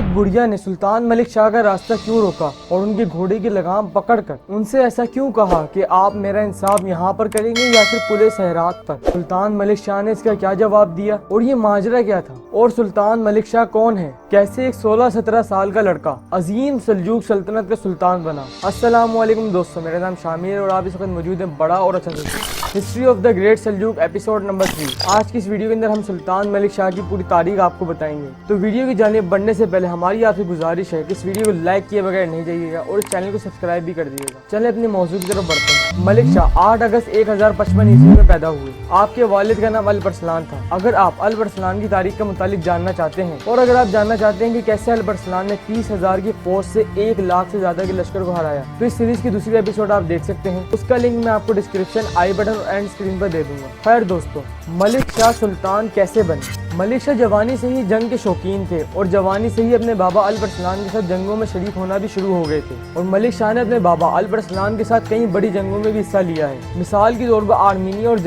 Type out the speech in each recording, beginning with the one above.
बुढ़िया ने सुल्तान मलिक शाह का रास्ता क्यों रोका और उनके घोड़े की लगाम पकड़कर उनसे ऐसा क्यों कहा कि आप मेरा इंसाफ यहाँ पर करेंगे या फिर पुलिस हैरात पर। सुल्तान मलिक शाह ने इसका क्या जवाब दिया और ये माजरा क्या था, और सुल्तान मलिक शाह कौन है, कैसे एक 16-17 साल का लड़का अजीम सल्जूक सल्तनत का सुल्तान बना। अस्सलामुअलैकुम दोस्तों, मेरा नाम शामिर है और आप इस वक्त मौजूद हैं बड़ा और अच्छा history of the great Seljuk episode number 3। आज की इस वीडियो के अंदर हम सुल्तान मलिक शाह की पूरी तारीख आपको बताएंगे। तो वीडियो की जानिब बढ़ने से पहले हमारी आपसे गुजारिश है कि इस वीडियो को लाइक किए बगैर नहीं जाइएगा और इस चैनल को सब्सक्राइब भी कर दीजिएगा। चलें अपने मौजूद की तरफ बढ़ते हैं। मलिक शाह 8 अगस्त 1055 ईस्वी में पैदा हुए। आपके वालिद का नाम अल-बरसलान था। अगर आप अल-बरसलान की तारीख के मुतालिक जानना चाहते हैं और अगर आप जानना चाहते हैं कि कैसे अल-बरसलान ने 30,000 की फौज से 1 लाख से ज्यादा के लश्कर को हराया, तो इस सीरीज की दूसरी एपिसोड आप देख सकते हैं। उसका लिंक मैं आपको डिस्क्रिप्शन, आई बटन और एंड स्क्रीन पर दे दूंगा। खैर दोस्तों, मलिक शाह सुल्तान कैसे बने। मलिक शाह जवानी से ही जंग के शौकीन थे और जवानी से ही अपने बाबा अल-बरसलान के साथ जंगों में शरीक होना भी शुरू हो गए थे। और मलिक शाह ने अपने बाबा अल-बरसलान के साथ कई बड़ी जंगों में भी हिस्सा लिया है। मिसाल के तौर पर आर्मीनिया और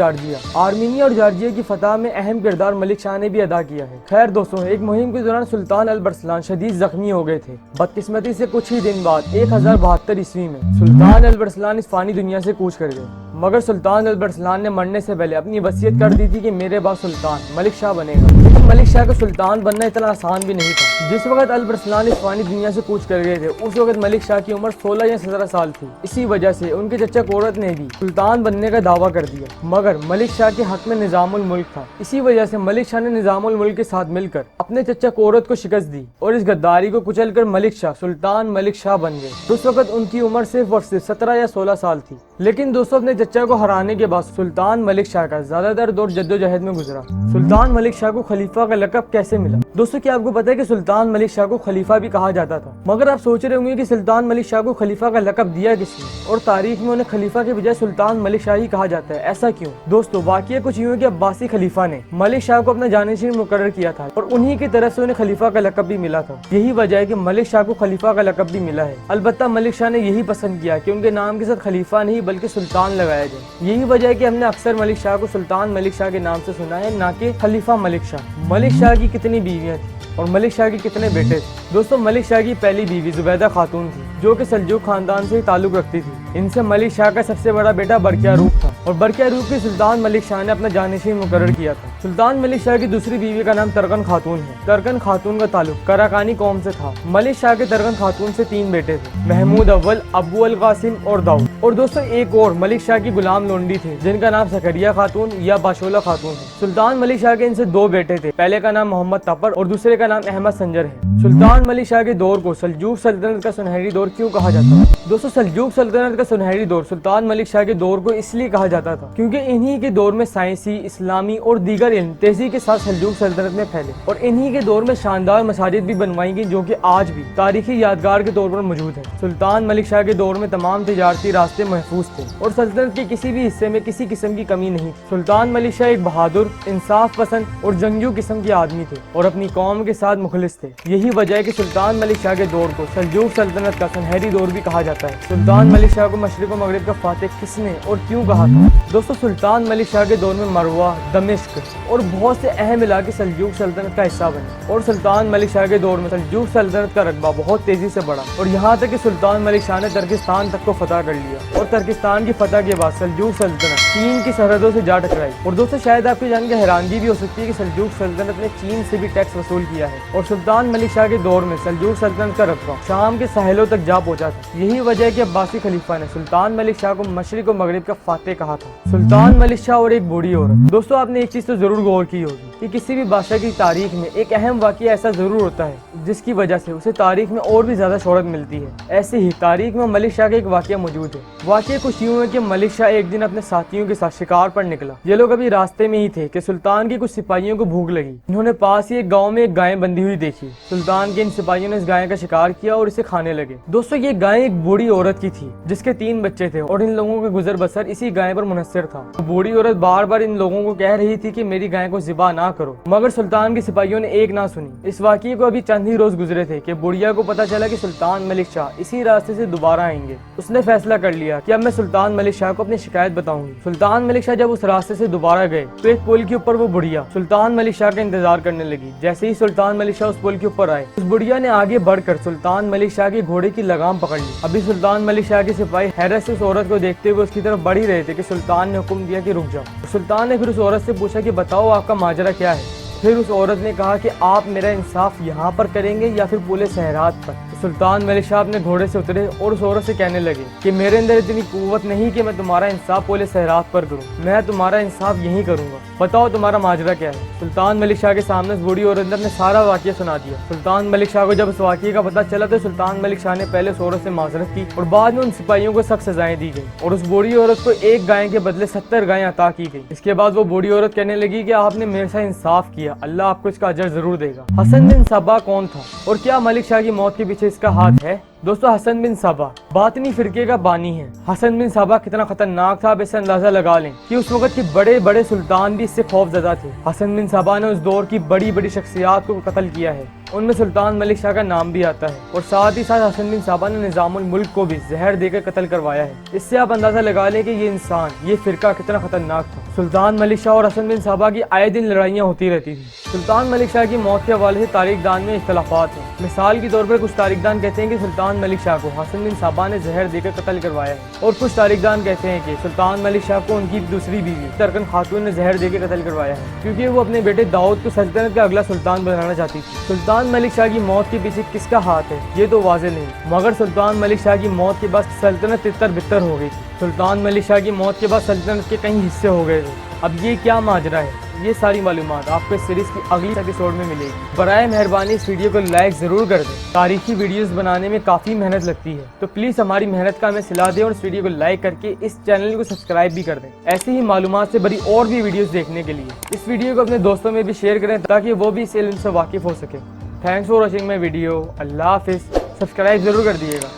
जॉर्जिया की फतह में अहम किरदार मलिक शाह ने भी अदा किया है। खैर दोस्तों, एक मुहिम के दौरान सुल्तान अल-बरसलान शदीद जख्मी हो गए थे। बदकिस्मती से कुछ ही दिन बाद 1072 ईस्वी में सुल्तान अल-बरसलान इस फानी दुनिया से कूच कर गए। मगर सुल्तान अल-बरसलान ने मरने से पहले अपनी वसीयत कर दी थी कि मेरे बाद सुल्तान मलिक शाह बनेगा। लेकिन मलिक शाह का सुल्तान बनना इतना आसान भी नहीं था। जिस वक्त अल-बरसलान इस फानी दुनिया से कूच कर गए थे, उस वक्त मलिक शाह की उम्र 16 या 17 साल थी। इसी वजह से उनके चचा कोरत ने भी सुल्तान बनने का दावा कर दिया। मगर मलिक शाह के हक में निजामुल मुल्क था। इसी वजह से मलिक शाह ने निजामुल मुल्क के साथ मिलकर अपने चचा कोरत को शिकस्त दी और इस गद्दारी को कुचल कर मलिक शाह सुल्तान मलिक शाह बन गए। उस वक्त उनकी उम्र सिर्फ और सिर्फ 17 या 16 साल थी। लेकिन दोस्तों, अपने चचा को हराने के बाद सुल्तान मलिक शाह का ज्यादातर दौर जद्दोजहद में गुजरा। सुल्तान मलिक शाह को खलीफा का लक़ब कैसे मिला। दोस्तों, क्या आपको पता है कि सुल्तान मलिक शाह को खलीफा भी कहा जाता था। मगर आप सोच रहे होंगे कि सुल्तान मलिक शाह को खलीफा का लक़ब दिया किसने और तारीख में उन्हें खलीफा के बजाय सुल्तान मलिक शाह ही कहा जाता है, ऐसा क्यों। दोस्तों, वाक़या कुछ यूँ है कि अब्बासी खलीफा ने मलिक शाह को अपना जानिशीन मुकर्रर किया था और उन्हीं की तरफ से उन्हें खलीफा का लक़ब भी मिला था। यही वजह है कि मलिक शाह को खलीफा का लक़ब भी मिला है। अलबत्ता मलिक शाह ने यही पसंद किया कि उनके नाम के साथ खलीफा नहीं बल्कि सुल्तान लगाया जाए। यही वजह है कि हमने अक्सर मलिक शाह को सुल्तान मलिक शाह के नाम से सुना है, ना कि खलीफा मलिक शाह। मलिक शाह की कितनी बीवियां थी और मलिक शाह के कितने बेटे थे। दोस्तों, मलिक शाह की पहली बीवी जुबैदा खातून थी जो कि सल्जूक खानदान से ताल्लुक रखती थी। इनसे मलिक शाह का सबसे बड़ा बेटा बरकियारूक था और बरकियारूक के सुल्तान मलिक शाह ने अपना जानिशीन मुकर्रर किया था। सुल्तान मलिक शाह की दूसरी बीवी का नाम तरकन खातून है। तरकन खातून का ताल्लुक कराकानी कौम से था। मलिक शाह के तरकन खातून से 3 बेटे थे, महमूद अव्वल, अबू अल कासिम और दाऊद। और दोस्तों, एक और मलिक शाह की गुलाम लोंडी थी जिनका नाम सकरिया खातून या बाशोला खातून है। सुल्तान मलिक शाह के इनसे 2 बेटे थे, पहले का नाम मोहम्मद तपर और दूसरे का नाम अहमद संजर है। सुल्तान मलिक शाह के दौर को सल्जूक सल्तनत का सुनहरी दौर क्यों कहा जाता है। दोस्तों, सल्जूक सल्तनत का सुनहरी दौर सुल्तान मलिक शाह के दौर को इसलिए कहा जाता था क्योंकि इन्हीं के दौर में साइंसी, इस्लामी और दीगर इल्म तेजी के साथ सल्जूक सल्तनत में फैले और इन्हीं के दौर में शानदार मसाजिद भी बनवाई गई जो कि आज भी तारीखी यादगार के तौर पर मौजूद है। सुल्तान मलिक शाह के दौर में तमाम तिजारती रास्ते महफूज थे और सल्तनत के किसी भी हिस्से में किसी किस्म की कमी नहीं थी। सुल्तान मलिक शाह एक बहादुर, इंसाफ पसंद और जंगजू किस्म के आदमी थे और अपनी कौम के साथ मुखलिस थे। यही वजह है कि सुल्तान मलिक शाह के दौर को सल्जूक सल्तनत का सुनहरी दौर भी कहा जाता है। सुल्तान मलिक शाह को मशरिक और मगरिब का फातिह किसने और क्यों कहा था। दोस्तों, सुल्तान मलिक शाह के दौर में मरवा, दमिश्क और बहुत से अहम इलाके सल्जूक सल्तनत का हिस्सा बने और सुल्तान मलिक शाह के दौर में सल्जूक सल्तनत का रकबा बहुत तेजी से बढ़ा और यहाँ तक कि सुल्तान मलिक शाह ने तुर्किस्तान तक को फतह कर लिया और तुर्किस्तान की फतह के बाद सल्जूक सल्तनत चीन की सरहदों से जा टकराई। और दोस्तों, शायद आपको जान के हैरानगी भी हो सकती है कि सल्जूक सल्तनत ने चीन से भी टैक्स वसूल किया है और सुल्तान मलिक शाह के दौर में सल्जूक सल्तनत का रकबा शाम के साहिलों तक जा पहुंचा था। यही वजह है कि अब्बासी खलीफा ने सुल्तान मलिक शाह को मशरिक और मगरिब का फातिह कहा था। सुल्तान मलिक शाह और एक बूढ़ी औरत। दोस्तों, आपने एक चीज तो जरूर गौर की होगी कि किसी भी बादशाह की तारीख में एक अहम वाक़या ऐसा जरूर होता है जिसकी वजह से उसे तारीख में और भी ज्यादा शोहरत मिलती है। ऐसे ही तारीख में मलिक शाह का एक वाक़या मौजूद है। वाक़या कुछ यूँ है कि मलिक शाह एक दिन अपने साथियों के साथ शिकार पर निकला। ये लोग अभी रास्ते में ही थे कि सुल्तान के कुछ सिपाहियों को भूख लगी। इन्होंने पास ही एक गाँव में एक गाय बंधी हुई देखी। सुल्तान के इन सिपाहियों ने इस गाय का शिकार किया और इसे खाने लगे। दोस्तों, ये गाय एक बूढ़ी औरत की थी जिसके 3 बच्चे थे और इन लोगों का गुजर बसर इसी गाय पर मुनहसर था। बूढ़ी औरत बार बार इन लोगों को कह रही थी कि मेरी गाय को ज़िबा ना करो, मगर सुल्तान के सिपाहियों ने एक ना सुनी। इस वाक़ये को अभी चंद ही रोज गुजरे थे कि बुढ़िया को पता चला कि सुल्तान मलिक शाह इसी रास्ते से दोबारा आएंगे। उसने फैसला कर लिया कि अब मैं सुल्तान मलिक शाह को अपनी शिकायत बताऊंगी। सुल्तान मलिक शाह जब उस रास्ते से दोबारा गए तो एक पुल के ऊपर वो बुढ़िया सुल्तान मलिक शाह का इंतजार करने लगी। जैसे ही सुल्तान मलिक शाह उस पुल के ऊपर पर आए। उस बुढ़िया ने आगे बढ़कर सुल्तान मलिक शाह के घोड़े की लगाम पकड़ ली। अभी सुल्तान मलिक शाह के सिपाही हैरत से उस औरत को देखते हुए उसकी तरफ बढ़ ही रहे थे कि सुल्तान ने हुक्म दिया कि रुक जाओ। सुल्तान ने फिर उस औरत से पूछा कि बताओ आपका माजरा क्या है। फिर उस औरत ने कहा कि आप मेरा इंसाफ यहाँ पर करेंगे या फिर पूरे सहरात पर। तो सुल्तान मलिक शाह अपने घोड़े से उतरे और उस औरत से कहने लगे कि मेरे अंदर इतनी कुव्वत नहीं कि मैं तुम्हारा इंसाफ पूरे सहरात पर करूँ, मैं तुम्हारा इंसाफ यहीं करूँगा, बताओ तुम्हारा माजरा क्या है। सुल्तान मलिक शाह के सामने उस बूढ़ी औरत ने सारा वाक़या सुना दिया। सुल्तान मलिक शाह को जब इस वाक़ये का पता चला तो सुल्तान मलिक शाह ने पहले उस औरत से माजरत की और बाद में उन सिपाहियों को सख्त सजाएं दी गई और उस बूढ़ी औरत को एक गाय के बदले 70 गायें अता की गई। इसके बाद वो बूढ़ी औरत कहने लगी कि आपने मेरे साथ इंसाफ किया, अल्लाह आपको इसका अजर जरूर देगा। हसन बिन सबा कौन था और क्या मलिक शाह की मौत के पीछे इसका हाथ है? दोस्तों, हसन बिन सबा बातनी फिरके का बानी है। हसन बिन सबा कितना खतरनाक था, आप इससे अंदाजा लगा लें कि उस वक्त के बड़े बड़े सुल्तान भी इससे खौफजदा थे। हसन बिन सबा ने उस दौर की बड़ी बड़ी शख्सियात को कत्ल किया है, उनमें सुल्तान मलिक शाह का नाम भी आता है और साथ ही साथ हसन बिन सबा ने निजामुल मुल्क को भी जहर देकर कत्ल करवाया है। इससे आप अंदाजा लगा लें कि ये इंसान, ये फिरका कितना खतरनाक था। सुल्तान मलिक शाह और हसन बिन सबा की आए दिन लड़ाइयाँ होती रहती थी। सुल्तान मलिक शाह की मौत के हवाले से तारीखदान में इख्तलाफात हैं। मिसाल के तौर पर कुछ तारीखदान कहते हैं कि सुल्तान मलिक शाह को हसन बिन सबा ने जहर देकर कत्ल करवाया है और कुछ तारीखदान कहते हैं कि सुल्तान मलिक शाह को उनकी दूसरी बीवी तरकन खातून ने जहर देकर कत्ल करवाया है, क्योंकि वो अपने बेटे दाऊद को सल्तनत का अगला सुल्तान बनाना चाहती थी। सुल्तान मलिक शाह की मौत के पीछे किसका हाथ है ये तो वाज़ेह नहीं, मगर सुल्तान मलिक शाह की मौत के बाद सल्तनत तितर बितर हो गई थी। सुल्तान मलिक शाह की मौत के बाद सल्तनत के कई हिस्से हो गए थे। अब ये क्या माजरा है, ये सारी मालूमात आपको इस सीरीज की अगली एपिसोड में मिलेगी। बराए मेहरबानी इस वीडियो को लाइक ज़रूर कर दें। तारीखी वीडियोस बनाने में काफ़ी मेहनत लगती है, तो प्लीज़ हमारी मेहनत का हमें सिला दें और इस वीडियो को लाइक करके इस चैनल को सब्सक्राइब भी कर दें, ऐसी ही मालूमात से बड़ी और भी वीडियोज़ देखने के लिए। इस वीडियो को अपने दोस्तों में भी शेयर करें ताकि वो भी इस इल्म से वाकिफ़ हो सके। Thanks for watching my video. अल्लाह हाफिज़। सब्सक्राइब ज़रूर कर दिएगा।